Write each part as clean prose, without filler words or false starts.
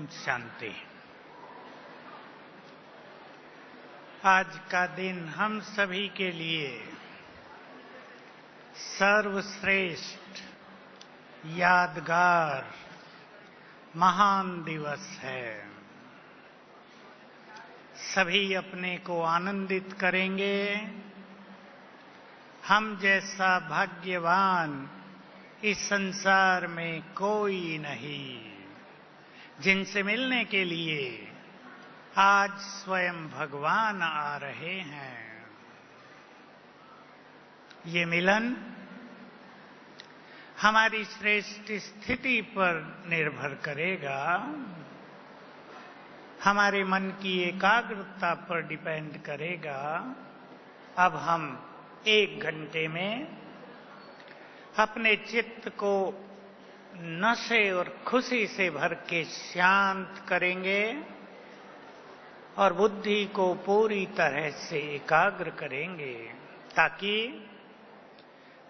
ओम शांति। आज का दिन हम सभी के लिए सर्वश्रेष्ठ, यादगार, महान दिवस है। सभी अपने को आनंदित करेंगे। हम जैसा भाग्यवान इस संसार में कोई नहीं, जिनसे मिलने के लिए आज स्वयं भगवान आ रहे हैं। ये मिलन हमारी श्रेष्ठ स्थिति पर निर्भर करेगा, हमारे मन की एकाग्रता पर डिपेंड करेगा। अब हम 1 घंटे में अपने चित्त को नशे और खुशी से भर के शांत करेंगे और बुद्धि को पूरी तरह से एकाग्र करेंगे, ताकि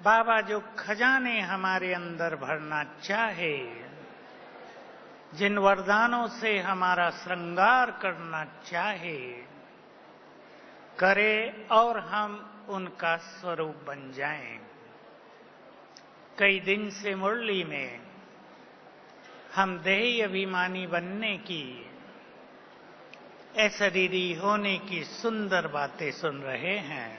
बाबा जो खजाने हमारे अंदर भरना चाहे, जिन वरदानों से हमारा श्रृंगार करना चाहे, करे और हम उनका स्वरूप बन जाएं। कई दिन से मुरली में हम देही अभिमानी बनने की, अशरीरी होने की सुंदर बातें सुन रहे हैं।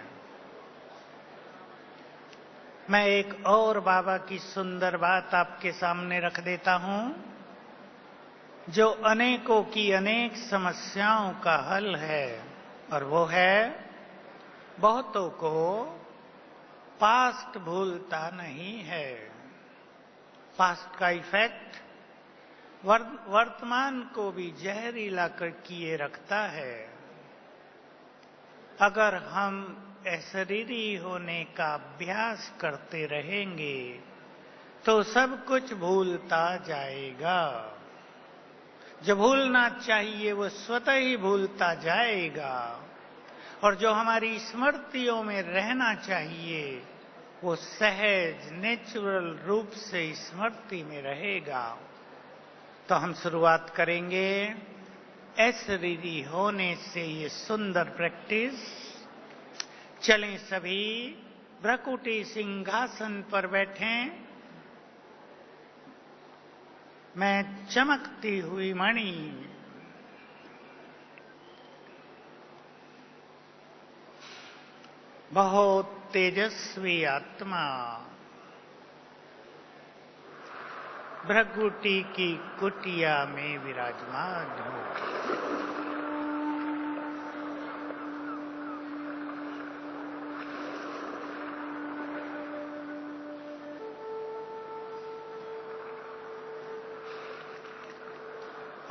मैं एक और बाबा की सुंदर बात आपके सामने रख देता हूं, जो अनेकों की अनेक समस्याओं का हल है, और वो है बहुतों को पास्ट भूलता नहीं है। पास्ट का इफेक्ट वर्तमान को भी जहरीला कर किए रखता है। अगर हम अशरीरी होने का अभ्यास करते रहेंगे तो सब कुछ भूलता जाएगा। जो भूलना चाहिए वो स्वतः ही भूलता जाएगा, और जो हमारी स्मृतियों में रहना चाहिए वो सहज नेचुरल रूप से स्मृति में रहेगा। तो हम शुरुआत करेंगे अशरीरी होने से ये सुंदर प्रैक्टिस। चलें सभी, भ्रकुटी सिंहासन पर बैठें। मैं चमकती हुई मणि, बहुत तेजस्वी आत्मा, भ्रकुटी की कुटिया में विराजमान हूं।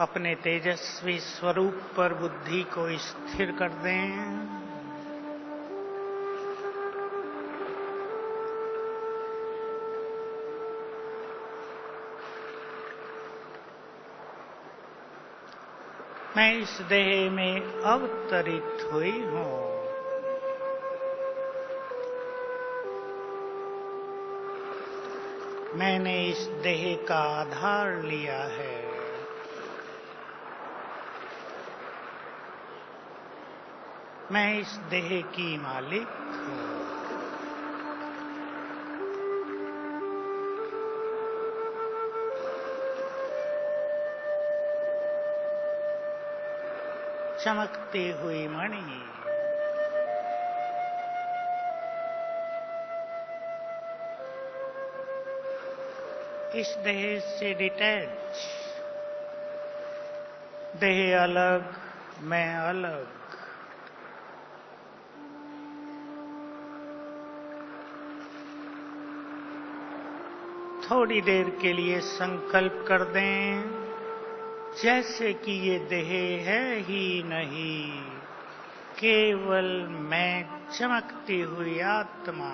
अपने तेजस्वी स्वरूप पर बुद्धि को स्थिर कर दें। मैं इस देह में अवतरित हुई हूं। मैंने इस देह का आधार लिया है। मैं इस देह की मालिक हूं। चमकती हुई मणि, इस देह से डिटैच, देह अलग, मैं अलग। थोड़ी देर के लिए संकल्प कर दें, जैसे कि ये देह है ही नहीं, केवल मैं चमकती हुई आत्मा।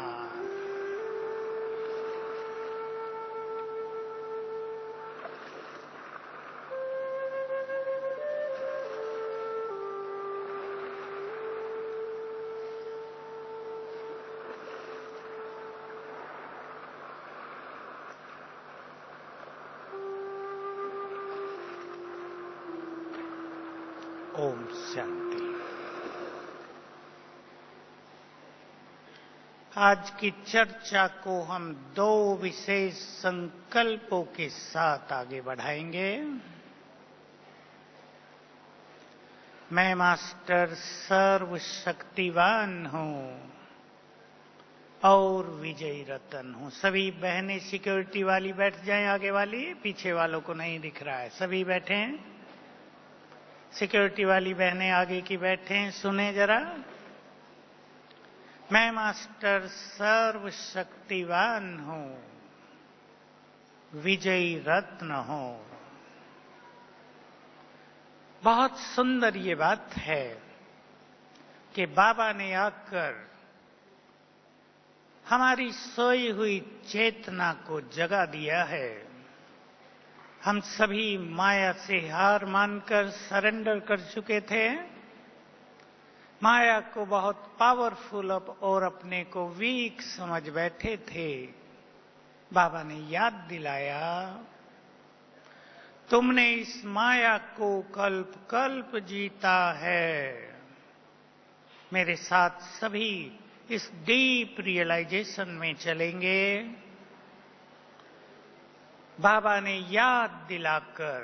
ओम शांति। आज की चर्चा को हम दो विशेष संकल्पों के साथ आगे बढ़ाएंगे। मैं मास्टर सर्वशक्तिवान हूं और विजयी रतन हूं। सभी बहनें सिक्योरिटी वाली बैठ जाएं, आगे वाली, पीछे वालों को नहीं दिख रहा है। सभी बैठे। सिक्योरिटी वाली बहनें आगे की बैठे, सुने जरा। मैं मास्टर सर्वशक्तिवान हूं, विजयी रत्न हूं। बहुत सुंदर ये बात है कि बाबा ने आकर हमारी सोई हुई चेतना को जगा दिया है। हम सभी माया से हार मानकर सरेंडर कर चुके थे। माया को बहुत पावरफुल और अपने को वीक समझ बैठे थे। बाबा ने याद दिलाया, तुमने इस माया को कल्प कल्प जीता है। मेरे साथ सभी इस डीप रियलाइजेशन में चलेंगे। बाबा ने याद दिलाकर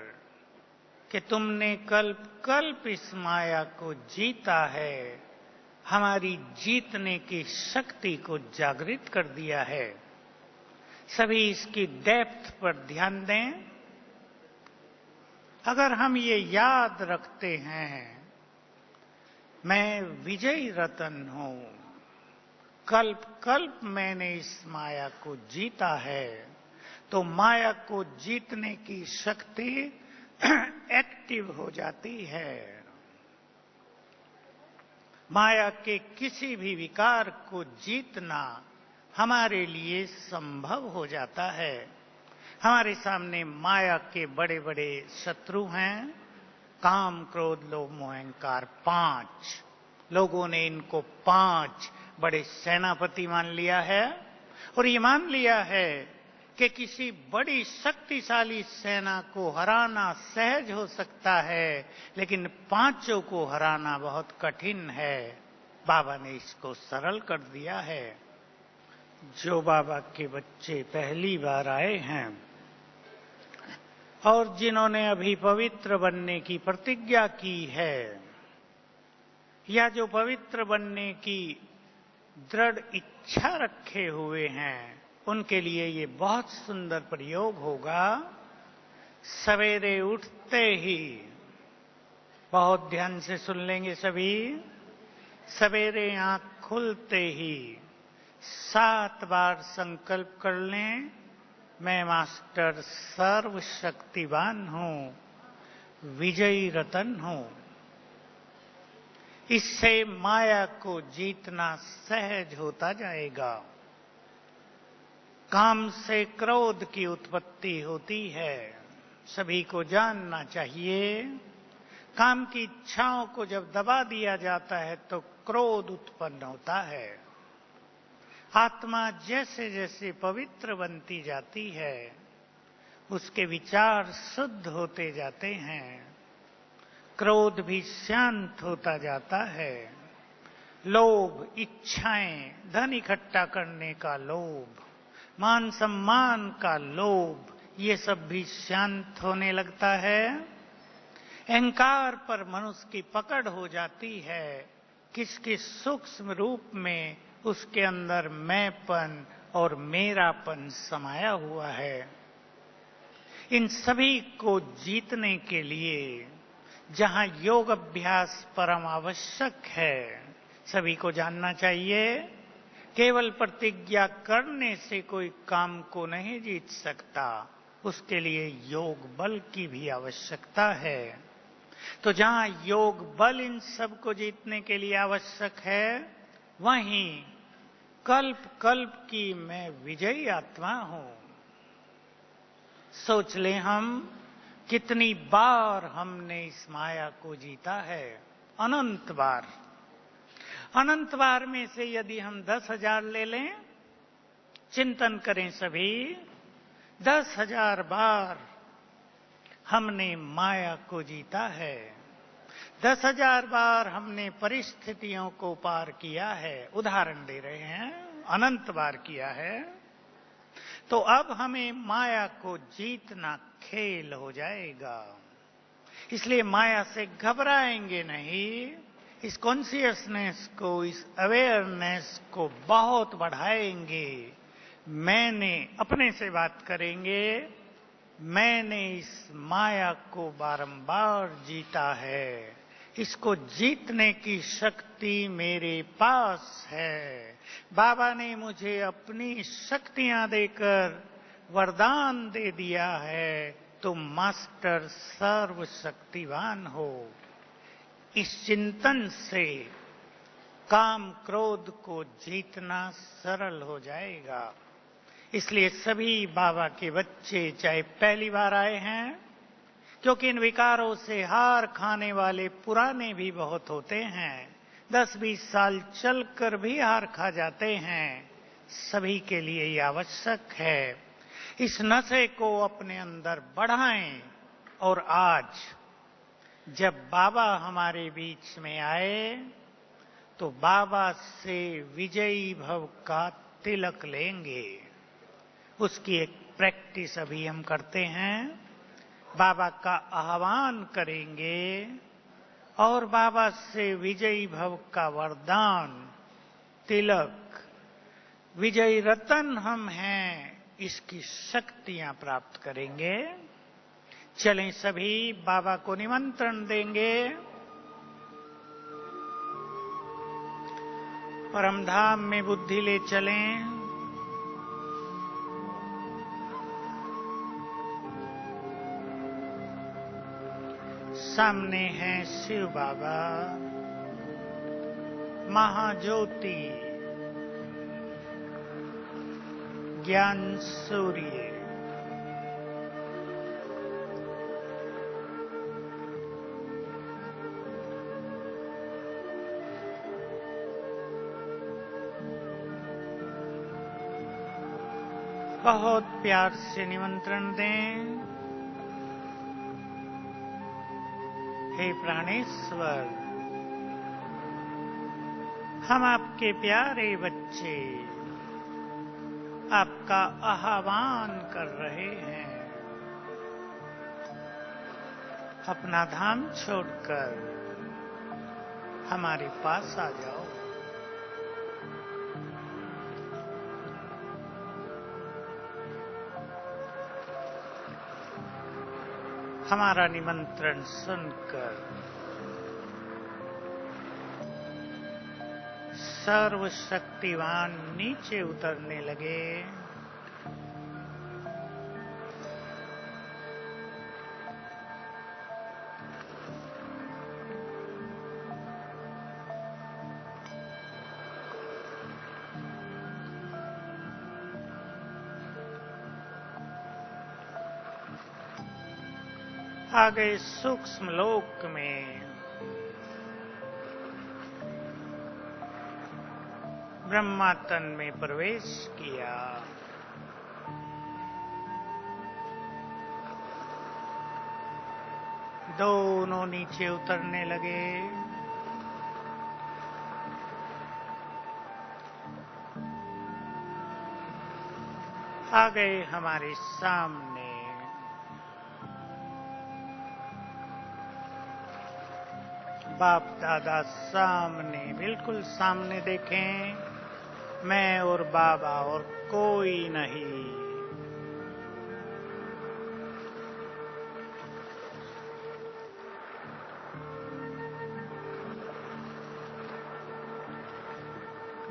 कि तुमने कल्प कल्प इस माया को जीता है, हमारी जीतने की शक्ति को जागृत कर दिया है। सभी इसकी डेप्थ पर ध्यान दें। अगर हम ये याद रखते हैं, मैं विजयी रतन हूं, कल्प कल्प मैंने इस माया को जीता है, तो माया को जीतने की शक्ति एक्टिव हो जाती है। माया के किसी भी विकार को जीतना हमारे लिए संभव हो जाता है। हमारे सामने माया के बड़े बड़े शत्रु हैं, काम, क्रोध, लोभ, मोह, अहंकार, 5। लोगों ने इनको 5 बड़े सेनापति मान लिया है और ये मान लिया है कि किसी बड़ी शक्तिशाली सेना को हराना सहज हो सकता है, लेकिन 5 को हराना बहुत कठिन है। बाबा ने इसको सरल कर दिया है। जो बाबा के बच्चे पहली बार आए हैं और जिन्होंने अभी पवित्र बनने की प्रतिज्ञा की है, या जो पवित्र बनने की दृढ़ इच्छा रखे हुए हैं, उनके लिए ये बहुत सुंदर प्रयोग होगा। सवेरे उठते ही, बहुत ध्यान से सुन लेंगे सभी, सवेरे आंख खुलते ही 7 बार संकल्प कर लें, मैं मास्टर सर्वशक्तिवान हूं, विजयी रतन हूं। इससे माया को जीतना सहज होता जाएगा। काम से क्रोध की उत्पत्ति होती है, सभी को जानना चाहिए। काम की इच्छाओं को जब दबा दिया जाता है तो क्रोध उत्पन्न होता है। आत्मा जैसे जैसे पवित्र बनती जाती है, उसके विचार शुद्ध होते जाते हैं, क्रोध भी शांत होता जाता है। लोभ, इच्छाएं, धन इकट्ठा करने का लोभ, मान सम्मान का लोभ, ये सब भी शांत होने लगता है। अहंकार पर मनुष्य की पकड़ हो जाती है। किसके सूक्ष्म रूप में उसके अंदर मैंपन और मेरापन समाया हुआ है। इन सभी को जीतने के लिए जहां योग अभ्यास परम आवश्यक है, सभी को जानना चाहिए, केवल प्रतिज्ञा करने से कोई काम को नहीं जीत सकता, उसके लिए योग बल की भी आवश्यकता है। तो जहां योग बल इन सब को जीतने के लिए आवश्यक है, वहीं कल्प कल्प की मैं विजयी आत्मा हूं। सोच लें हम कितनी बार हमने इस माया को जीता है। अनंत बार। अनंत बार में से यदि हम 10,000 ले लें, चिंतन करें सभी, 10,000 बार हमने माया को जीता है। 10,000 बार हमने परिस्थितियों को पार किया है, उदाहरण दे रहे हैं, अनंत बार किया है। तो अब हमें माया को जीतना खेल हो जाएगा। इसलिए माया से घबराएंगे नहीं, इस कॉन्शियसनेस को, इस अवेयरनेस को बहुत बढ़ाएंगे। मैंने अपने से बात करेंगे, मैंने इस माया को बारंबार जीता है, इसको जीतने की शक्ति मेरे पास है। बाबा ने मुझे अपनी शक्तियां देकर वरदान दे दिया है, तुम मास्टर सर्वशक्तिवान हो। इस चिंतन से काम क्रोध को जीतना सरल हो जाएगा। इसलिए सभी बाबा के बच्चे, चाहे पहली बार आए हैं, क्योंकि इन विकारों से हार खाने वाले पुराने भी बहुत होते हैं, 10-20 साल चलकर भी हार खा जाते हैं, सभी के लिए ये आवश्यक है। इस नशे को अपने अंदर बढ़ाएं। और आज जब बाबा हमारे बीच में आए तो बाबा से विजयी भव का तिलक लेंगे। उसकी एक प्रैक्टिस अभी हम करते हैं। बाबा का आह्वान करेंगे और बाबा से विजयी भव का वरदान, तिलक, विजयी रतन हम हैं, इसकी शक्तियां प्राप्त करेंगे। चलें, सभी बाबा को निमंत्रण देंगे। परमधाम में बुद्धि ले चलें। सामने हैं शिव बाबा, महाज्योति, ज्ञान सूर्य, बहुत प्यार से निमंत्रण दें। हे प्राणेश्वर, हम आपके प्यारे बच्चे आपका आह्वान कर रहे हैं। अपना धाम छोड़कर हमारे पास आ जाओ। हमारा निमंत्रण सुनकर सर्वशक्तिवान नीचे उतरने लगे। आ गए सूक्ष्म लोक में। ब्रह्मा तन में प्रवेश किया। दोनों नीचे उतरने लगे। आ गए हमारे सामने। बाप दादा सामने, बिल्कुल सामने देखें। मैं और बाबा और कोई नहीं।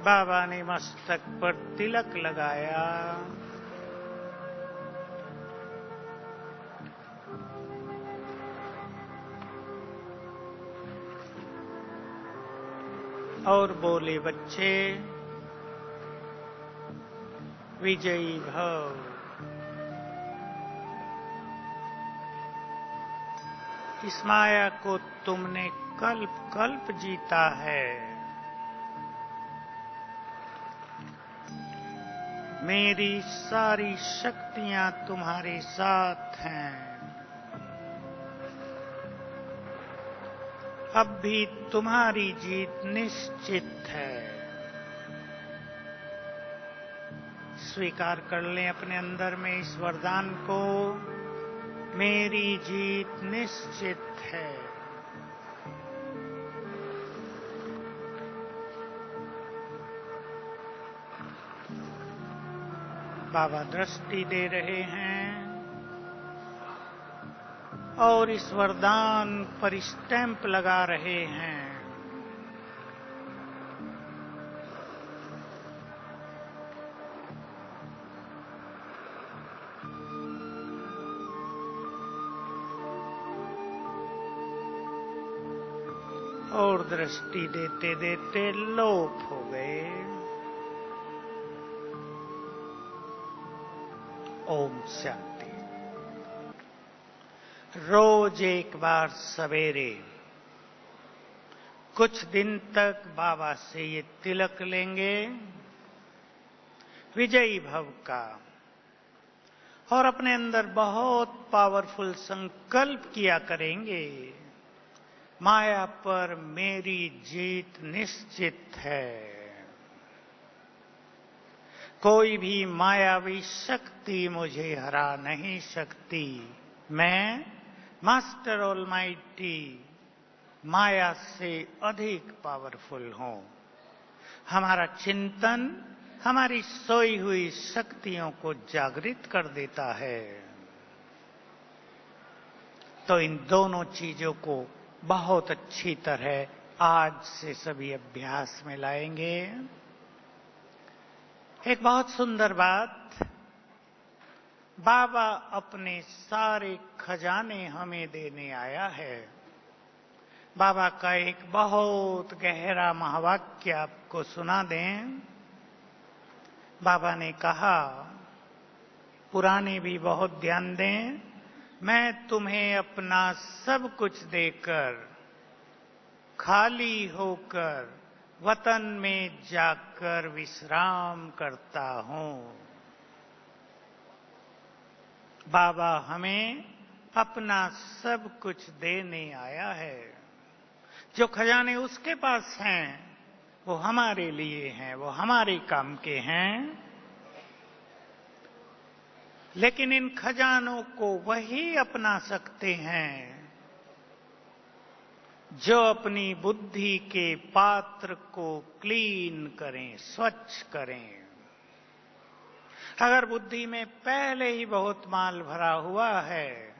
बाबा ने मस्तक पर तिलक लगाया। और बोले, बच्चे विजयी भव। इस माया को तुमने कल्प कल्प जीता है। मेरी सारी शक्तियां तुम्हारे साथ हैं। अब भी तुम्हारी जीत निश्चित है। स्वीकार कर लें अपने अंदर में इस वरदान को, मेरी जीत निश्चित है। बाबा दृष्टि दे रहे हैं और इस वरदान पर स्टैंप लगा रहे हैं। और दृष्टि देते देते लोप हो गए। ओम शांति। रोज एक बार सवेरे कुछ दिन तक बाबा से ये तिलक लेंगे विजयी भव का, और अपने अंदर बहुत पावरफुल संकल्प किया करेंगे, माया पर मेरी जीत निश्चित है। कोई भी मायावी शक्ति मुझे हरा नहीं सकती। मैं मास्टर ऑलमाइटी माया से अधिक पावरफुल हूं। हमारा चिंतन हमारी सोई हुई शक्तियों को जागृत कर देता है। तो इन दोनों चीजों को बहुत अच्छी तरह आज से सभी अभ्यास में लाएंगे। एक बहुत सुंदर बात, बाबा अपने सारे खजाने हमें देने आया है। बाबा का एक बहुत गहरा महावाक्य आपको सुना दें। बाबा ने कहा, पुराने भी बहुत ध्यान दें, मैं तुम्हें अपना सब कुछ देकर खाली होकर वतन में जाकर विश्राम करता हूं। बाबा हमें अपना सब कुछ देने आया है। जो खजाने उसके पास हैं वो हमारे लिए हैं, वो हमारे काम के हैं। लेकिन इन खजानों को वही अपना सकते हैं जो अपनी बुद्धि के पात्र को क्लीन करें, स्वच्छ करें। अगर बुद्धि में पहले ही बहुत माल भरा हुआ है,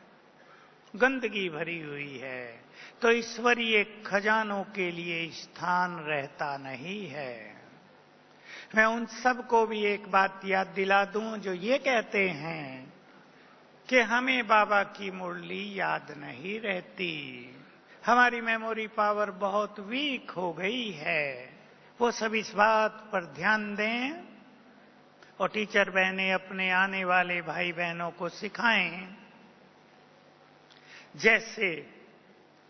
गंदगी भरी हुई है, तो ईश्वरीय खजानों के लिए स्थान रहता नहीं है। मैं उन सबको भी एक बात याद दिला दूं जो ये कहते हैं कि हमें बाबा की मुरली याद नहीं रहती, हमारी मेमोरी पावर बहुत वीक हो गई है। वो सब इस बात पर ध्यान दें और टीचर बहनें अपने आने वाले भाई बहनों को सिखाएं। जैसे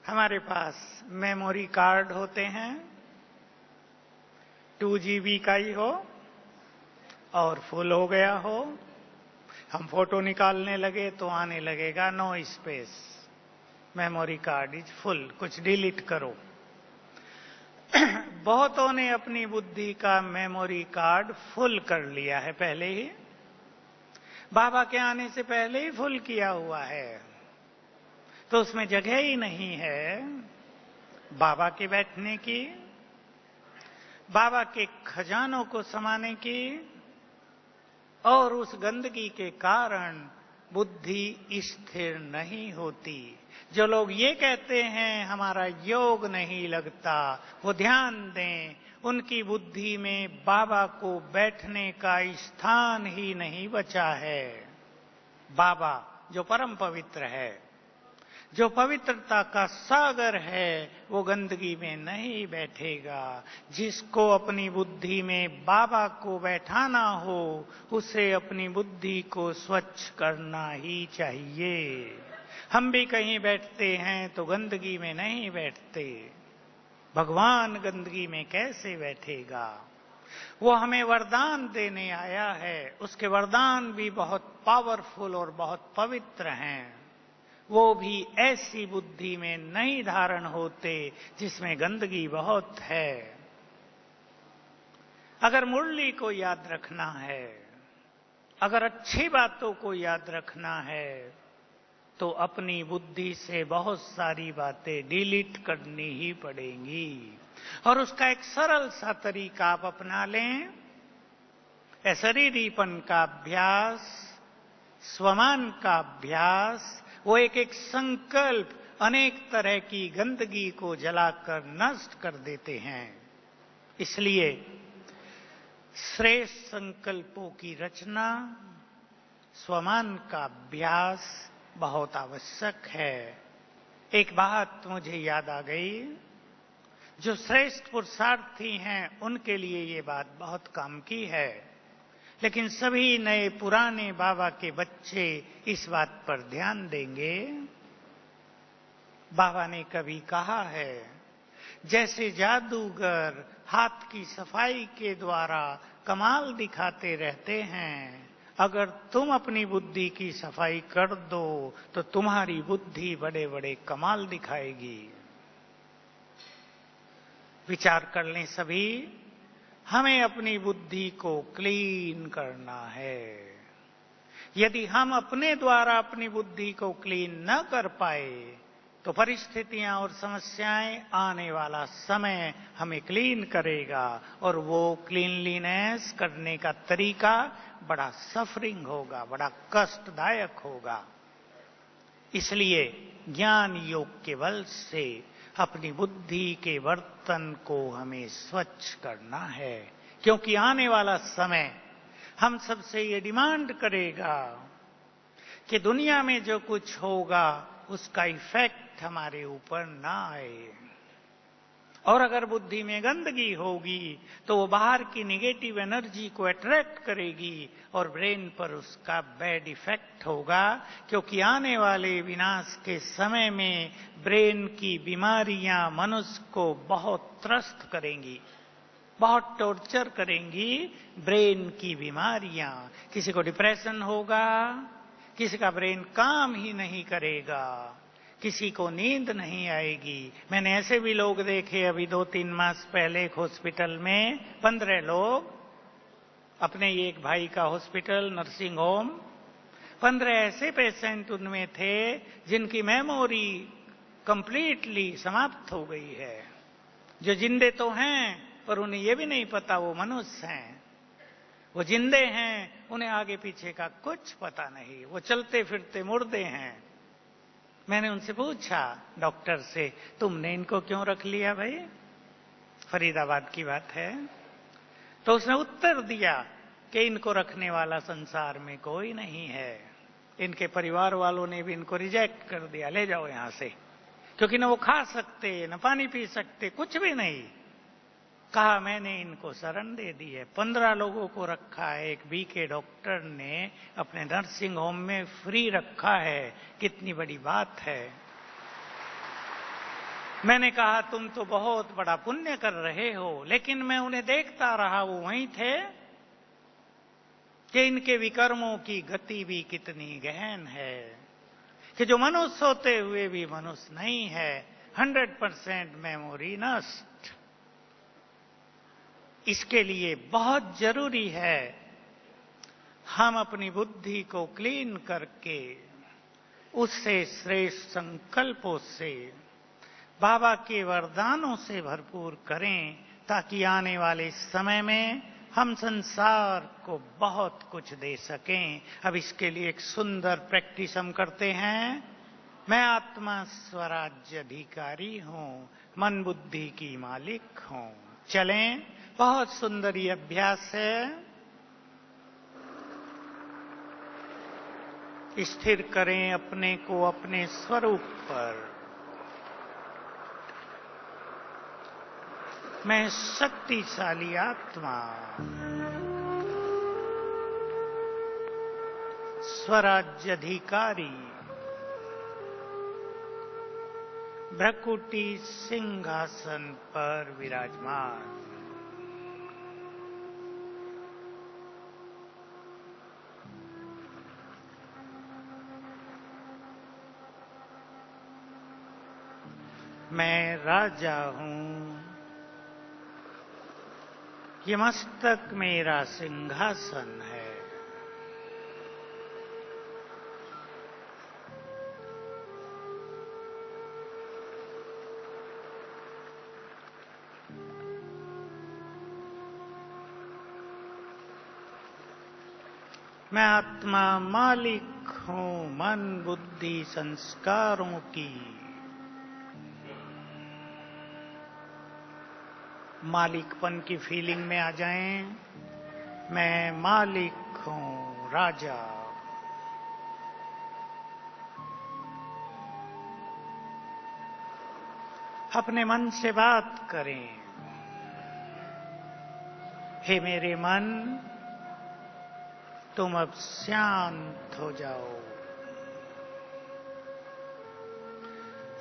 हमारे पास मेमोरी कार्ड होते हैं, 2 GB का ही हो और फुल हो गया हो, हम फोटो निकालने लगे तो आने लगेगा no space, memory card is full, कुछ डिलीट करो। बहुतों ने अपनी बुद्धि का मेमोरी कार्ड फुल कर लिया है पहले ही, बाबा के आने से पहले ही फुल किया हुआ है, तो उसमें जगह ही नहीं है बाबा के बैठने की, बाबा के खजानों को समाने की। और उस गंदगी के कारण बुद्धि स्थिर नहीं होती। जो लोग ये कहते हैं हमारा योग नहीं लगता, वो ध्यान दें, उनकी बुद्धि में बाबा को बैठने का स्थान ही नहीं बचा है। बाबा जो परम पवित्र है, जो पवित्रता का सागर है, वो गंदगी में नहीं बैठेगा। जिसको अपनी बुद्धि में बाबा को बैठाना हो, उसे अपनी बुद्धि को स्वच्छ करना ही चाहिए। हम भी कहीं बैठते हैं तो गंदगी में नहीं बैठते। भगवान गंदगी में कैसे बैठेगा? वो हमें वरदान देने आया है, उसके वरदान भी बहुत पावरफुल और बहुत पवित्र हैं। वो भी ऐसी बुद्धि में नहीं धारण होते जिसमें गंदगी बहुत है। अगर मुरली को याद रखना है, अगर अच्छी बातों को याद रखना है, तो अपनी बुद्धि से बहुत सारी बातें डिलीट करनी ही पड़ेंगी। और उसका एक सरल सा तरीका आप अपना लें। अशरीरीपन का अभ्यास, स्वमान का अभ्यास, वो एक एक संकल्प अनेक तरह की गंदगी को जलाकर नष्ट कर देते हैं। इसलिए श्रेष्ठ संकल्पों की रचना, स्वमान का अभ्यास बहुत आवश्यक है। एक बात मुझे याद आ गई, जो श्रेष्ठ पुरुषार्थी हैं उनके लिए ये बात बहुत काम की है, लेकिन सभी नए पुराने बाबा के बच्चे इस बात पर ध्यान देंगे। बाबा ने कभी कहा है, जैसे जादूगर हाथ की सफाई के द्वारा कमाल दिखाते रहते हैं, अगर तुम अपनी बुद्धि की सफाई कर दो तो तुम्हारी बुद्धि बड़े बड़े कमाल दिखाएगी। विचार कर लें सभी, हमें अपनी बुद्धि को क्लीन करना है। यदि हम अपने द्वारा अपनी बुद्धि को क्लीन न कर पाए तो परिस्थितियां और समस्याएं, आने वाला समय हमें क्लीन करेगा, और वो क्लीनलीनेस करने का तरीका बड़ा सफरिंग होगा, बड़ा कष्टदायक होगा। इसलिए ज्ञान योग के बल से अपनी बुद्धि के बर्तन को हमें स्वच्छ करना है, क्योंकि आने वाला समय हम सबसे ये डिमांड करेगा कि दुनिया में जो कुछ होगा उसका इफेक्ट हमारे ऊपर ना आए। और अगर बुद्धि में गंदगी होगी तो वो बाहर की निगेटिव एनर्जी को अट्रैक्ट करेगी और ब्रेन पर उसका बैड इफेक्ट होगा, क्योंकि आने वाले विनाश के समय में ब्रेन की बीमारियां मनुष्य को बहुत त्रस्त करेंगी, बहुत टॉर्चर करेंगी। ब्रेन की बीमारियां, किसी को डिप्रेशन होगा, किसी का ब्रेन काम ही नहीं करेगा, किसी को नींद नहीं आएगी। मैंने ऐसे भी लोग देखे, अभी 2-3 मास पहले एक हॉस्पिटल में 15 लोग, अपने ही एक भाई का हॉस्पिटल, नर्सिंग होम, 15 ऐसे पेशेंट उनमें थे जिनकी मेमोरी कंप्लीटली समाप्त हो गई है, जो जिंदे तो हैं पर उन्हें ये भी नहीं पता वो मनुष्य हैं। वो जिंदे हैं, उन्हें आगे पीछे का कुछ पता नहीं, वो चलते फिरते मुर्दे हैं। मैंने उनसे पूछा, डॉक्टर से, तुमने इनको क्यों रख लिया भाई? फरीदाबाद की बात है। तो उसने उत्तर दिया कि इनको रखने वाला संसार में कोई नहीं है, इनके परिवार वालों ने भी इनको रिजेक्ट कर दिया, ले जाओ यहां से, क्योंकि न वो खा सकते, न पानी पी सकते, कुछ भी नहीं। कहा मैंने इनको शरण दे दी है। 15 लोगों को रखा है, एक बीके डॉक्टर ने अपने नर्सिंग होम में फ्री रखा है। कितनी बड़ी बात है। मैंने कहा तुम तो बहुत बड़ा पुण्य कर रहे हो, लेकिन मैं उन्हें देखता रहा, वो वहीं थे, कि इनके विकर्मों की गति भी कितनी गहन है, कि जो मनुष्य होते हुए भी मनुष्य नहीं है, 100% मेमोरी नष्ट। इसके लिए बहुत जरूरी है हम अपनी बुद्धि को क्लीन करके उससे श्रेष्ठ संकल्पों से, बाबा के वरदानों से भरपूर करें, ताकि आने वाले समय में हम संसार को बहुत कुछ दे सकें। अब इसके लिए एक सुंदर प्रैक्टिस हम करते हैं। मैं आत्मा स्वराज्य अधिकारी हूं, मन बुद्धि की मालिक हूं। चलें, बहुत सुंदर ये अभ्यास है। स्थिर करें अपने को अपने स्वरूप पर। मैं शक्तिशाली आत्मा, स्वराज्य अधिकारी, भ्रकुटी सिंहासन पर विराजमान। मैं राजा हूं, ये मस्तक मेरा सिंहासन है। मैं आत्मा मालिक हूं मन बुद्धि संस्कारों की। मालिकपन की फीलिंग में आ जाएं। मैं मालिक हूं, राजा। अपने मन से बात करें। हे मेरे मन, तुम अब शांत हो जाओ।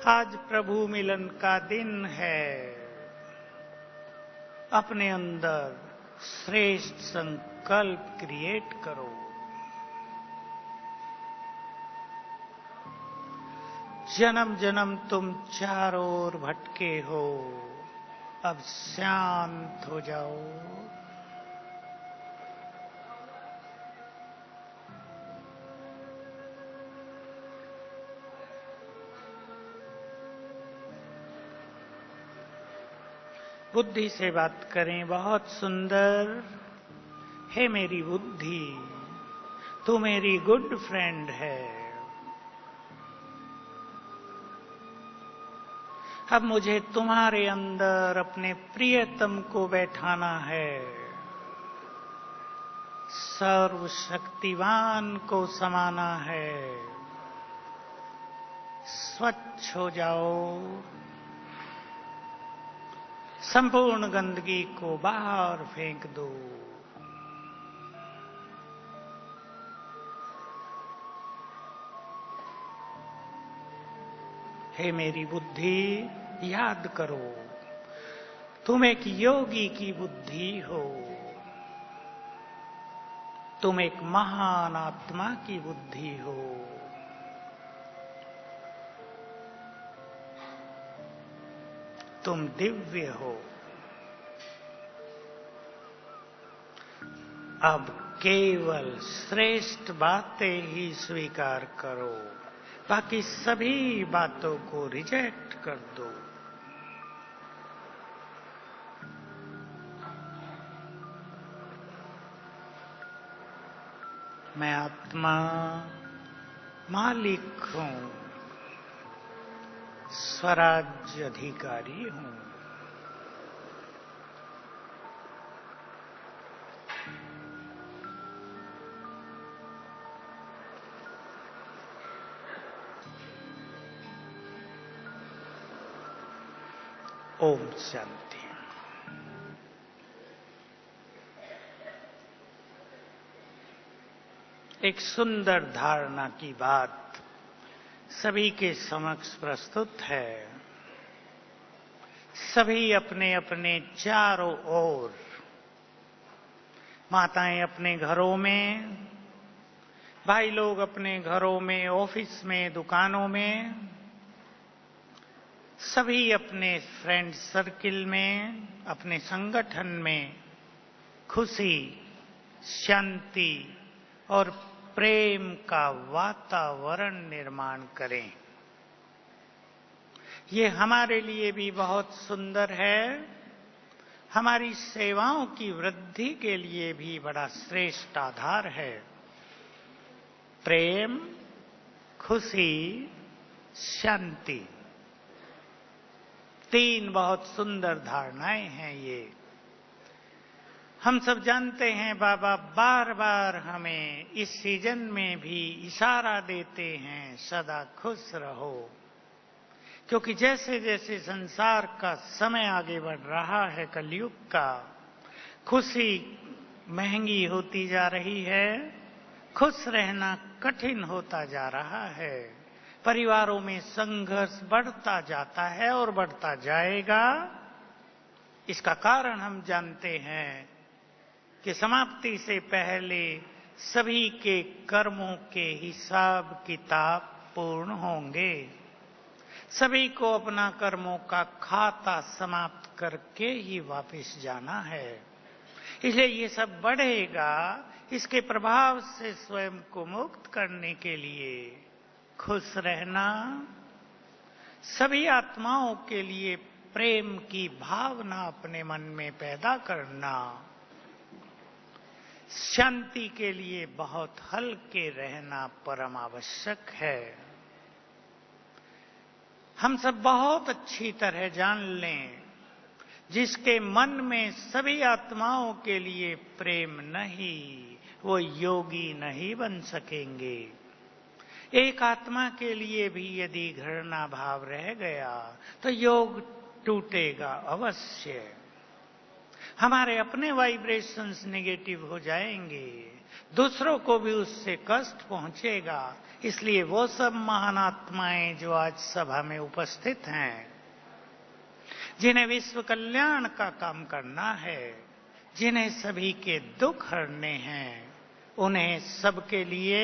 आज प्रभु मिलन का दिन है। अपने अंदर श्रेष्ठ संकल्प क्रिएट करो। जन्म जन्म तुम चारों ओर भटके हो, अब शांत हो जाओ। बुद्धि से बात करें। बहुत सुंदर। हे मेरी बुद्धि, तू मेरी गुड फ्रेंड है। अब मुझे तुम्हारे अंदर अपने प्रियतम को बैठाना है। सर्वशक्तिवान को समाना है। स्वच्छ हो जाओ। संपूर्ण गंदगी को बाहर फेंक दो। हे मेरी बुद्धि, याद करो, तुम एक योगी की बुद्धि हो। तुम एक महान आत्मा की बुद्धि हो। तुम दिव्य हो। अब केवल श्रेष्ठ बातें ही स्वीकार करो, बाकी सभी बातों को रिजेक्ट कर दो। मैं आत्मा मालिक हूं, स्वराज्य अधिकारी हूं। ओम शांति। एक सुंदर धारणा की बात सभी के समक्ष प्रस्तुत है। सभी अपने अपने चारों ओर, माताएं अपने घरों में, भाई लोग अपने घरों में, ऑफिस में, दुकानों में, सभी अपने फ्रेंड सर्किल में, अपने संगठन में खुशी, शांति और प्रेम का वातावरण निर्माण करें। ये हमारे लिए भी बहुत सुंदर है। हमारी सेवाओं की वृद्धि के लिए भी बड़ा श्रेष्ठ आधार है। प्रेम, खुशी, शांति, तीन बहुत सुंदर धारणाएं हैं ये। हम सब जानते हैं बाबा बार बार हमें इस सीजन में भी इशारा देते हैं, सदा खुश रहो। क्योंकि जैसे जैसे संसार का समय आगे बढ़ रहा है, कलयुग का, खुशी महंगी होती जा रही है, खुश रहना कठिन होता जा रहा है, परिवारों में संघर्ष बढ़ता जाता है और बढ़ता जाएगा। इसका कारण हम जानते हैं कि समाप्ति से पहले सभी के कर्मों के हिसाब किताब पूर्ण होंगे। सभी को अपना कर्मों का खाता समाप्त करके ही वापस जाना है। इसलिए ये सब बढ़ेगा। इसके प्रभाव से स्वयं को मुक्त करने के लिए खुश रहना, सभी आत्माओं के लिए प्रेम की भावना अपने मन में पैदा करना, शांति के लिए बहुत हल्के रहना परम आवश्यक है। हम सब बहुत अच्छी तरह जान लें, जिसके मन में सभी आत्माओं के लिए प्रेम नहीं, वो योगी नहीं बन सकेंगे। एक आत्मा के लिए भी यदि घृणा भाव रह गया तो योग टूटेगा अवश्य। हमारे अपने वाइब्रेशंस नेगेटिव हो जाएंगे, दूसरों को भी उससे कष्ट पहुंचेगा। इसलिए वो सब महान आत्माएं जो आज सभा में उपस्थित हैं, जिन्हें विश्व कल्याण का काम करना है, जिन्हें सभी के दुख हरने हैं, उन्हें सबके लिए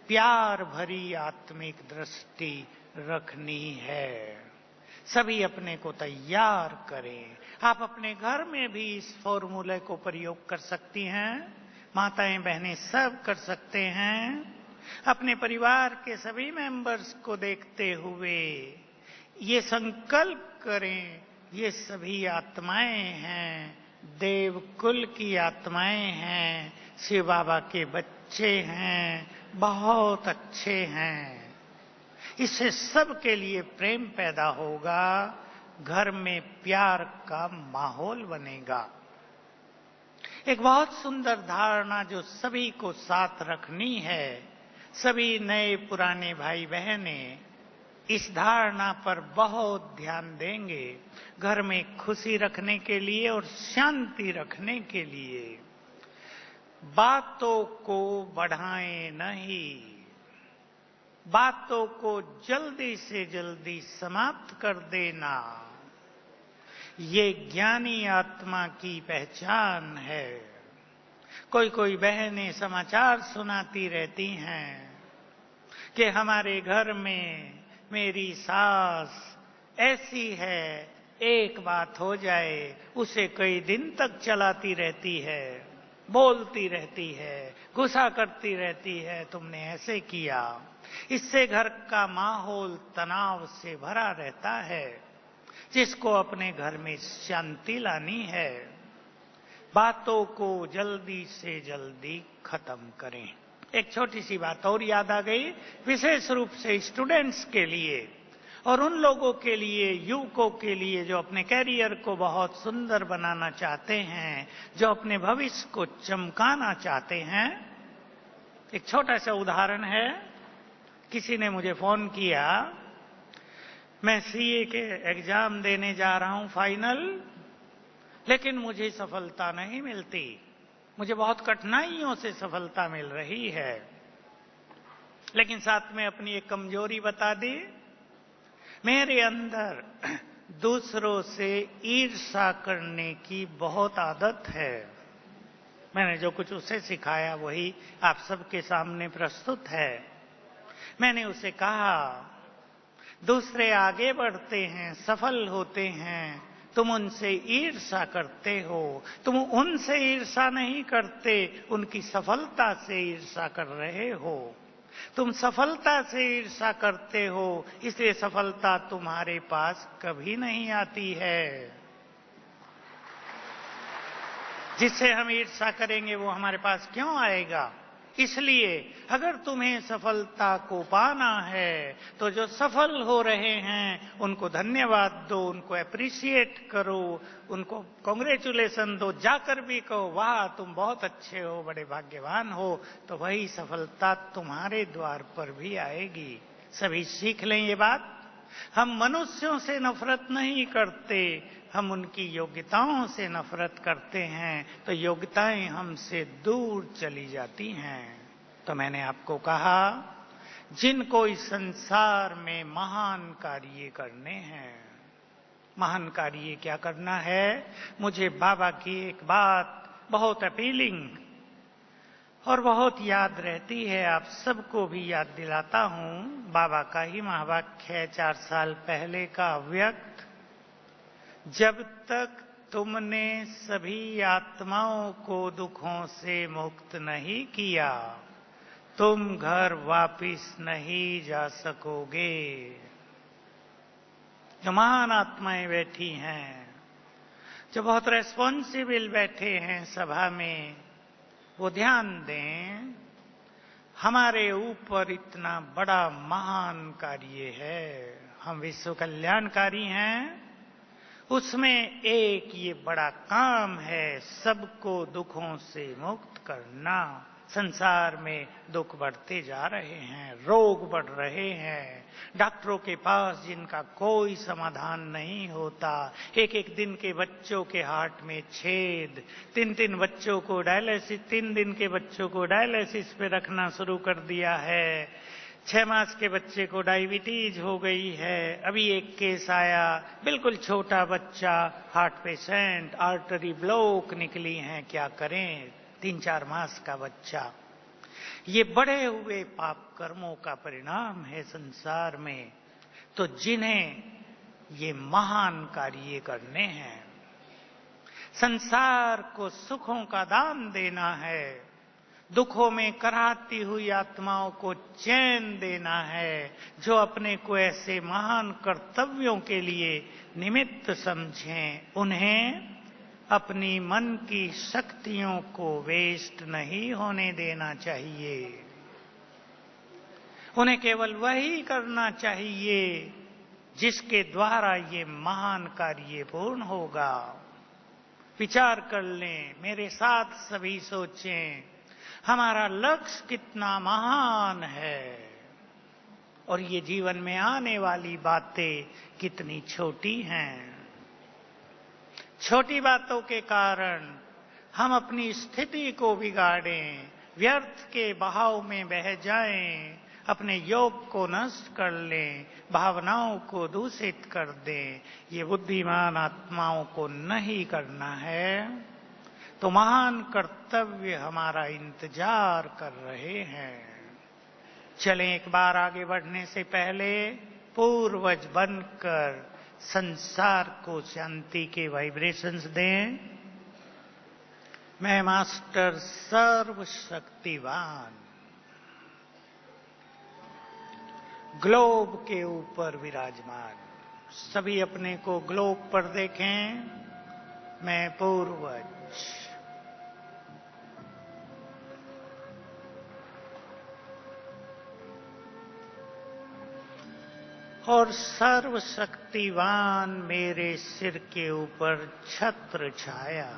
प्यार भरी आत्मिक दृष्टि रखनी है। सभी अपने को तैयार करें। आप अपने घर में भी इस फॉर्मूले को प्रयोग कर सकती हैं, माताएं बहनें सब कर सकते हैं। अपने परिवार के सभी मेंबर्स को देखते हुए ये संकल्प करें, ये सभी आत्माएं हैं, देवकुल की आत्माएं हैं, शिव बाबा के बच्चे हैं, बहुत अच्छे हैं। इससे सबके लिए प्रेम पैदा होगा, घर में प्यार का माहौल बनेगा। एक बहुत सुंदर धारणा जो सभी को साथ रखनी है, सभी नए पुराने भाई बहनें इस धारणा पर बहुत ध्यान देंगे, घर में खुशी रखने के लिए और शांति रखने के लिए। बातों को बढ़ाएं नहीं, बातों को जल्दी से जल्दी समाप्त कर देना, ये ज्ञानी आत्मा की पहचान है। कोई कोई बहनें समाचार सुनाती रहती हैं कि हमारे घर में मेरी सास ऐसी है, एक बात हो जाए उसे कई दिन तक चलाती रहती है, बोलती रहती है, गुस्सा करती रहती है, तुमने ऐसे किया। इससे घर का माहौल तनाव से भरा रहता है, जिसको अपने घर में शांति लानी है। बातों को जल्दी से जल्दी खत्म करें। एक छोटी सी बात और याद आ गई, विशेष रूप से स्टूडेंट्स के लिए और उन लोगों के लिए, युवकों के लिए जो अपने कैरियर को बहुत सुंदर बनाना चाहते हैं, जो अपने भविष्य को चमकाना चाहते हैं। एक छोटा सा उदाहरण है, किसी ने मुझे फोन किया, मैं सीए के एग्जाम देने जा रहा हूं फाइनल, लेकिन मुझे सफलता नहीं मिलती, मुझे बहुत कठिनाइयों से सफलता मिल रही है। लेकिन साथ में अपनी एक कमजोरी बता दी, मेरे अंदर दूसरों से ईर्ष्या करने की बहुत आदत है। मैंने जो कुछ उसे सिखाया वही आप सबके सामने प्रस्तुत है। मैंने उसे कहा, दूसरे आगे बढ़ते हैं, सफल होते हैं, तुम उनसे ईर्ष्या करते हो। तुम उनसे ईर्ष्या नहीं करते, उनकी सफलता से ईर्ष्या कर रहे हो। तुम सफलता से ईर्ष्या करते हो, इसलिए सफलता तुम्हारे पास कभी नहीं आती है। जिससे हम ईर्ष्या करेंगे वो हमारे पास क्यों आएगा? इसलिए अगर तुम्हें सफलता को पाना है तो जो सफल हो रहे हैं उनको धन्यवाद दो, उनको अप्रिशिएट करो, उनको कांग्रेचुलेशन दो, जाकर भी कहो वाह तुम बहुत अच्छे हो, बड़े भाग्यवान हो, तो वही सफलता तुम्हारे द्वार पर भी आएगी। सभी सीख लें ये बात। हम मनुष्यों से नफरत नहीं करते, हम उनकी योग्यताओं से नफरत करते हैं, तो योग्यताएं हमसे दूर चली जाती हैं। तो मैंने आपको कहा, जिनको इस संसार में महान कार्य करने हैं, महान कार्य क्या करना है? मुझे बाबा की एक बात बहुत अपीलिंग, और बहुत याद रहती है, आप सबको भी याद दिलाता हूं। बाबा का ही महावाक्य है 4 साल पहले का अव्यक्त। जब तक तुमने सभी आत्माओं को दुखों से मुक्त नहीं किया, तुम घर वापिस नहीं जा सकोगे। जो महान आत्माएं बैठी हैं, जो बहुत रेस्पॉन्सिबल बैठे हैं सभा में, वो ध्यान दें, हमारे ऊपर इतना बड़ा महान कार्य है। हम विश्व कल्याणकारी हैं, उसमें एक ये बड़ा काम है, सबको दुखों से मुक्त करना। संसार में दुख बढ़ते जा रहे हैं, रोग बढ़ रहे हैं, डॉक्टरों के पास जिनका कोई समाधान नहीं होता। एक एक दिन के बच्चों के हार्ट में छेद, 3 बच्चों को डायलिसिस, 3 दिन के बच्चों को डायलिसिस पे रखना शुरू कर दिया है। 6 मास के बच्चे को डायबिटीज हो गई है। अभी एक केस आया, बिल्कुल छोटा बच्चा, हार्ट पेशेंट, आर्टरी ब्लॉक निकली हैं, क्या करें, 3-4 मास का बच्चा। ये बढ़े हुए पाप कर्मों का परिणाम है संसार में। तो जिन्हें ये महान कार्य करने हैं, संसार को सुखों का दान देना है, दुखों में कराहती हुई आत्माओं को चैन देना है, जो अपने को ऐसे महान कर्तव्यों के लिए निमित्त समझें, उन्हें अपनी मन की शक्तियों को वेस्ट नहीं होने देना चाहिए। उन्हें केवल वही करना चाहिए जिसके द्वारा ये महान कार्य पूर्ण होगा। विचार कर लें, मेरे साथ सभी सोचें, हमारा लक्ष्य कितना महान है और ये जीवन में आने वाली बातें कितनी छोटी हैं। छोटी बातों के कारण हम अपनी स्थिति को बिगाड़ें, व्यर्थ के बहाव में बह जाएं, अपने योग को नष्ट कर लें, भावनाओं को दूषित कर दें। ये बुद्धिमान आत्माओं को नहीं करना है। तो महान कर्तव्य हमारा इंतजार कर रहे हैं। चलें, एक बार आगे बढ़ने से पहले पूर्वज बनकर संसार को शांति के वाइब्रेशंस दें। मैं मास्टर सर्वशक्तिवान ग्लोब के ऊपर विराजमान, सभी अपने को ग्लोब पर देखें। मैं पूर्वज और सर्वशक्तिवान मेरे सिर के ऊपर छत्र छाया।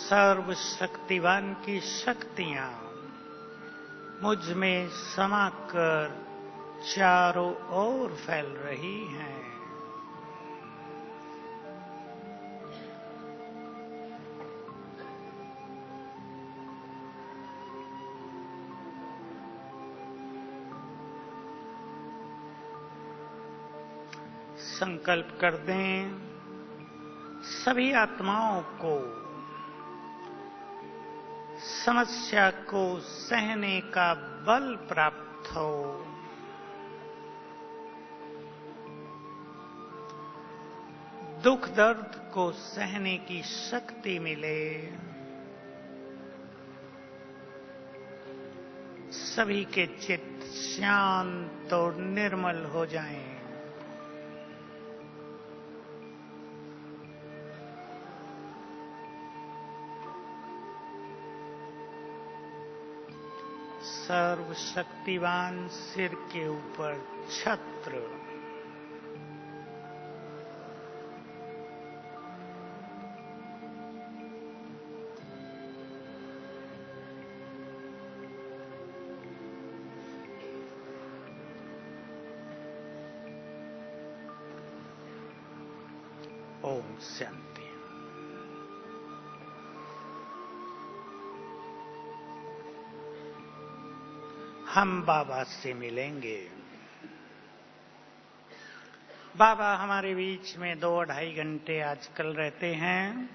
सर्वशक्तिवान की शक्तियां मुझ में समाकर चारों ओर फैल रही हैं। संकल्प कर दें, सभी आत्माओं को समस्या को सहने का बल प्राप्त हो। दुख दर्द को सहने की शक्ति मिले। सभी के चित्त शांत और निर्मल हो जाएं। सर्वशक्तिवान सिर के ऊपर छत्र, ओम शांति। हम बाबा से मिलेंगे। बाबा हमारे बीच में 2-2.5 घंटे आजकल रहते हैं।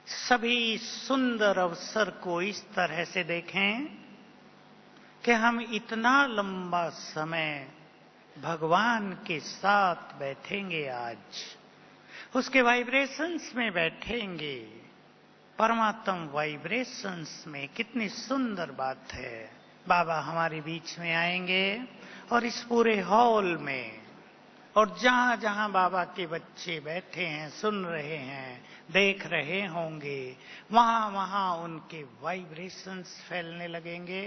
सभी सुंदर अवसर को इस तरह से देखें कि हम इतना लंबा समय भगवान के साथ बैठेंगे। आज उसके वाइब्रेशंस में बैठेंगे। परमात्म वाइब्रेशंस में कितनी सुंदर बात है। बाबा हमारे बीच में आएंगे और इस पूरे हॉल में और जहां जहां बाबा के बच्चे बैठे हैं, सुन रहे हैं, देख रहे होंगे, वहां वहां उनके वाइब्रेशंस फैलने लगेंगे।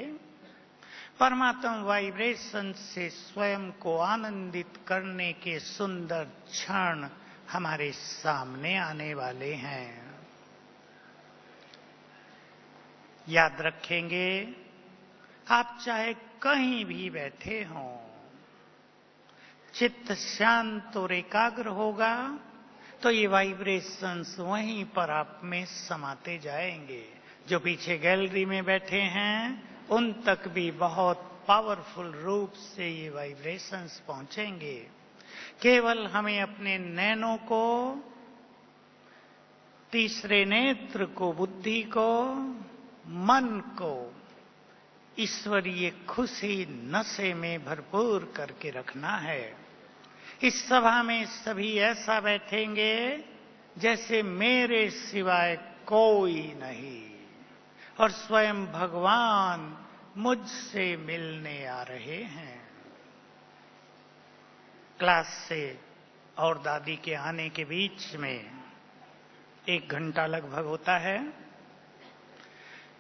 परमात्मा वाइब्रेशन से स्वयं को आनंदित करने के सुंदर क्षण हमारे सामने आने वाले हैं। याद रखेंगे, आप चाहे कहीं भी बैठे हों, चित्त शांत और एकाग्र होगा तो ये वाइब्रेशंस वहीं पर आप में समाते जाएंगे। जो पीछे गैलरी में बैठे हैं उन तक भी बहुत पावरफुल रूप से ये वाइब्रेशंस पहुंचेंगे। केवल हमें अपने नैनों को, तीसरे नेत्र को, बुद्धि को, मन को ईश्वरीय खुशी नशे में भरपूर करके रखना है। इस सभा में सभी ऐसा बैठेंगे जैसे मेरे सिवाय कोई नहीं और स्वयं भगवान मुझसे मिलने आ रहे हैं। क्लास से और दादी के आने के बीच में 1 घंटा लगभग होता है।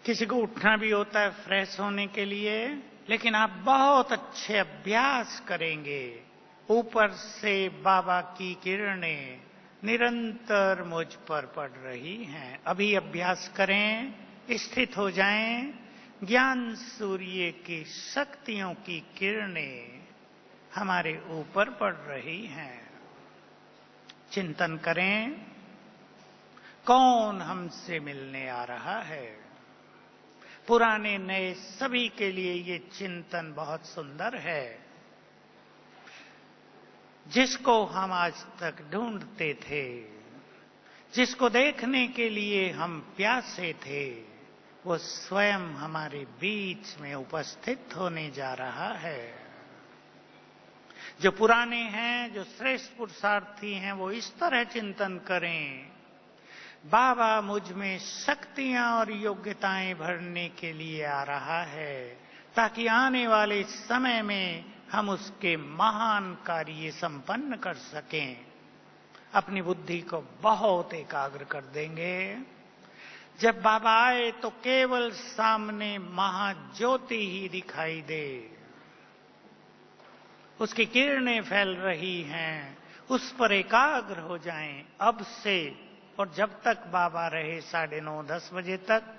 किसी को उठना भी होता है फ्रेश होने के लिए, लेकिन आप बहुत अच्छे अभ्यास करेंगे। ऊपर से बाबा की किरणें निरंतर मुझ पर पड़ रही हैं। अभी अभ्यास करें, स्थित हो जाएं। ज्ञान सूर्य की शक्तियों की किरणें हमारे ऊपर पड़ रही हैं। चिंतन करें, कौन हमसे मिलने आ रहा है। पुराने नए सभी के लिए ये चिंतन बहुत सुंदर है। जिसको हम आज तक ढूंढते थे, जिसको देखने के लिए हम प्यासे थे, वो स्वयं हमारे बीच में उपस्थित होने जा रहा है। जो पुराने हैं, जो श्रेष्ठ पुरुषार्थी हैं, वो इस तरह चिंतन करें, बाबा मुझ में शक्तियां और योग्यताएं भरने के लिए आ रहा है ताकि आने वाले समय में हम उसके महान कार्य संपन्न कर सकें। अपनी बुद्धि को बहुत एकाग्र कर देंगे। जब बाबा आए तो केवल सामने महाज्योति ही दिखाई दे। उसकी किरणें फैल रही हैं, उस पर एकाग्र हो जाएं अब से और जब तक बाबा रहे 9:30-10 बजे तक।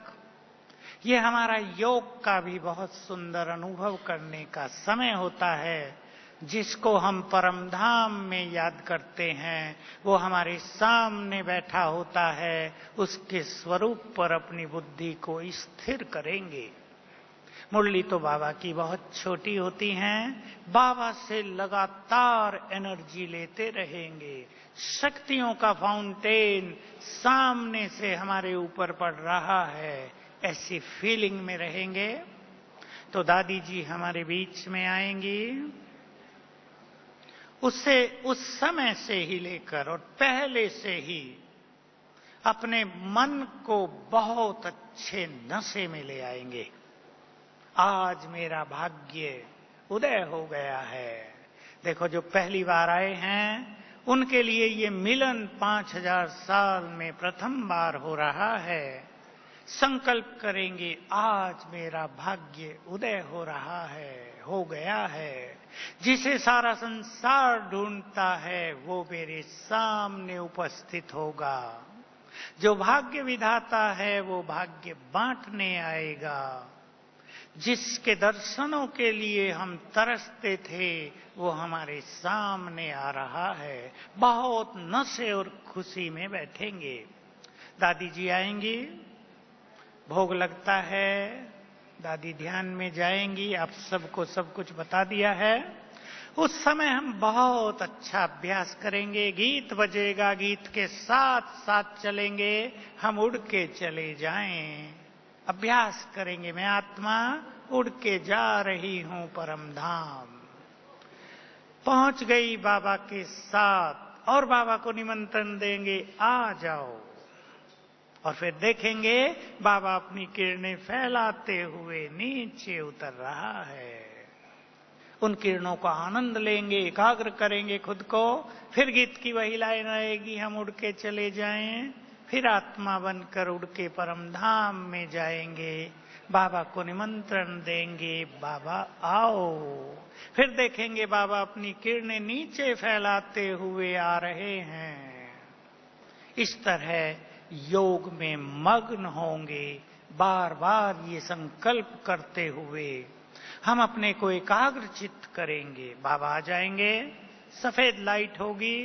ये हमारा योग का भी बहुत सुंदर अनुभव करने का समय होता है। जिसको हम परम धाम में याद करते हैं वो हमारे सामने बैठा होता है। उसके स्वरूप पर अपनी बुद्धि को स्थिर करेंगे। मुरली तो बाबा की बहुत छोटी होती हैं। बाबा से लगातार एनर्जी लेते रहेंगे। शक्तियों का फाउंटेन सामने से हमारे ऊपर पड़ रहा है, ऐसी फीलिंग में रहेंगे। तो दादी जी हमारे बीच में आएंगी। उससे उस समय से ही लेकर और पहले से ही अपने मन को बहुत अच्छे नशे में ले आएंगे। आज मेरा भाग्य उदय हो गया है। देखो, जो पहली बार आए हैं उनके लिए ये मिलन 5000 साल में प्रथम बार हो रहा है। संकल्प करेंगे, आज मेरा भाग्य उदय हो रहा है, हो गया है। जिसे सारा संसार ढूंढता है वो मेरे सामने उपस्थित होगा। जो भाग्य विधाता है वो भाग्य बांटने आएगा। जिसके दर्शनों के लिए हम तरसते थे वो हमारे सामने आ रहा है। बहुत नशे और खुशी में बैठेंगे। दादी जी आएंगी, भोग लगता है, दादी ध्यान में जाएंगी, आप सबको सब कुछ बता दिया है। उस समय हम बहुत अच्छा अभ्यास करेंगे। गीत बजेगा, गीत के साथ साथ चलेंगे, हम उड़ के चले जाएं। अभ्यास करेंगे, मैं आत्मा उड़ के जा रही हूं परम धाम। पहुंच गई बाबा के साथ और बाबा को निमंत्रण देंगे, आ जाओ। और फिर देखेंगे बाबा अपनी किरणें फैलाते हुए नीचे उतर रहा है। उन किरणों का आनंद लेंगे, एकाग्र करेंगे खुद को। फिर गीत की वही लाइन आएगी, हम उड़ के चले जाएं। फिर आत्मा बनकर उड़ के परम धाम में जाएंगे। बाबा को निमंत्रण देंगे, बाबा आओ। फिर देखेंगे बाबा अपनी किरणें नीचे फैलाते हुए आ रहे हैं। इस तरह योग में मग्न होंगे, बार बार ये संकल्प करते हुए हम अपने को एकाग्र चित्त करेंगे। बाबा आ जाएंगे, सफेद लाइट होगी,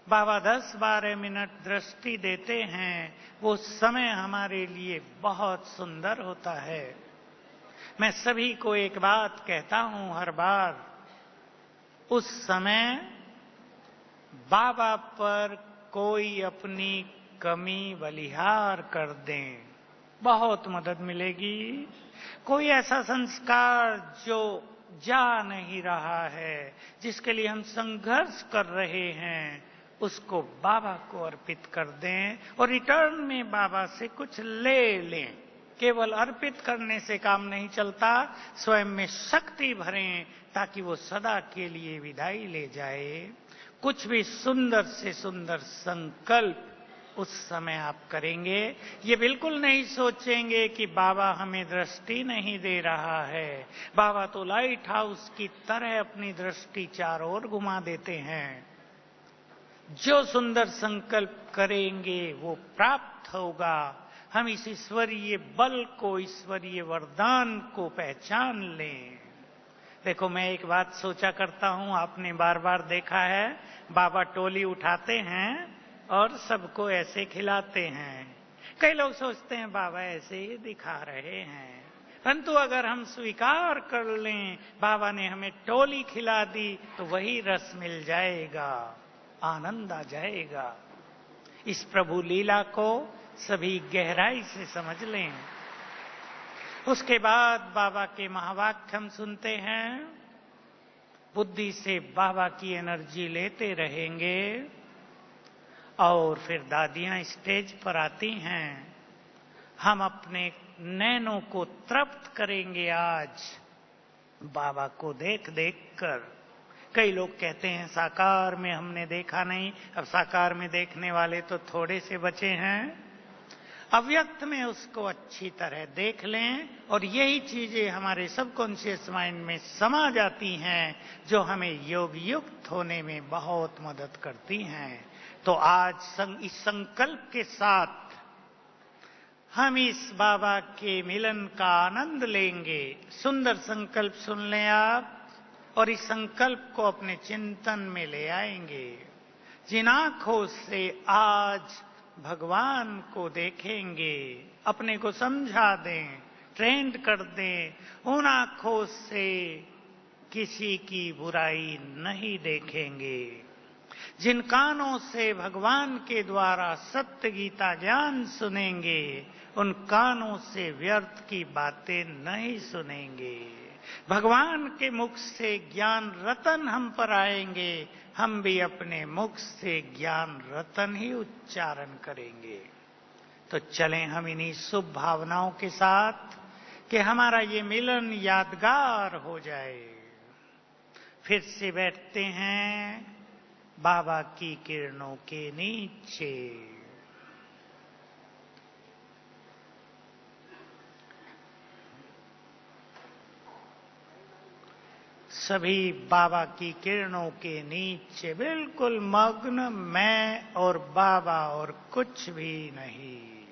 बाबा 10-12 मिनट दृष्टि देते हैं। वो समय हमारे लिए बहुत सुंदर होता है। मैं सभी को एक बात कहता हूं हर बार, उस समय बाबा पर कोई अपनी कमी बलिहार कर दें, बहुत मदद मिलेगी। कोई ऐसा संस्कार जो जा नहीं रहा है, जिसके लिए हम संघर्ष कर रहे हैं, उसको बाबा को अर्पित कर दें और रिटर्न में बाबा से कुछ ले लें। केवल अर्पित करने से काम नहीं चलता, स्वयं में शक्ति भरें ताकि वो सदा के लिए विदाई ले जाए। कुछ भी सुंदर से सुंदर संकल्प उस समय आप करेंगे। ये बिल्कुल नहीं सोचेंगे कि बाबा हमें दृष्टि नहीं दे रहा है। बाबा तो लाइट हाउस की तरह अपनी दृष्टि चारों ओर घुमा देते हैं। जो सुंदर संकल्प करेंगे वो प्राप्त होगा। हम इस ईश्वरीय बल को, ईश्वरीय वरदान को पहचान लें। देखो, मैं एक बात सोचा करता हूं, आपने बार बार देखा है, बाबा टोली उठाते हैं और सबको ऐसे खिलाते हैं। कई लोग सोचते हैं बाबा ऐसे ही दिखा रहे हैं, परंतु अगर हम स्वीकार कर लें बाबा ने हमें टोली खिला दी तो वही रस मिल जाएगा, आनंद आ जाएगा। इस प्रभु लीला को सभी गहराई से समझ लें। उसके बाद बाबा के महावाक्य हम सुनते हैं, बुद्धि से बाबा की एनर्जी लेते रहेंगे और फिर दादियां स्टेज पर आती हैं। हम अपने नैनों को तृप्त करेंगे आज बाबा को देख देख कर। कई लोग कहते हैं साकार में हमने देखा नहीं। अब साकार में देखने वाले तो थोड़े से बचे हैं। अव्यक्त में उसको अच्छी तरह देख लें और यही चीजें हमारे सबकॉन्शियस माइंड में समा जाती हैं जो हमें योग युक्त होने में बहुत मदद करती हैं। तो आज इस संकल्प के साथ हम इस बाबा के मिलन का आनंद लेंगे। सुंदर संकल्प सुन लें आप और इस संकल्प को अपने चिंतन में ले आएंगे। जिन आंखों से आज भगवान को देखेंगे, अपने को समझा दें, ट्रेंड कर दें, उन आंखों से किसी की बुराई नहीं देखेंगे। जिन कानों से भगवान के द्वारा सत्य गीता ज्ञान सुनेंगे, उन कानों से व्यर्थ की बातें नहीं सुनेंगे। भगवान के मुख से ज्ञान रतन हम पर आएंगे, हम भी अपने मुख से ज्ञान रतन ही उच्चारण करेंगे। तो चलें हम इन्हीं शुभ भावनाओं के साथ कि हमारा ये मिलन यादगार हो जाए। फिर से बैठते हैं बाबा की किरणों के नीचे। सभी बाबा की किरणों के नीचे बिल्कुल मग्न, मैं और बाबा और कुछ भी नहीं।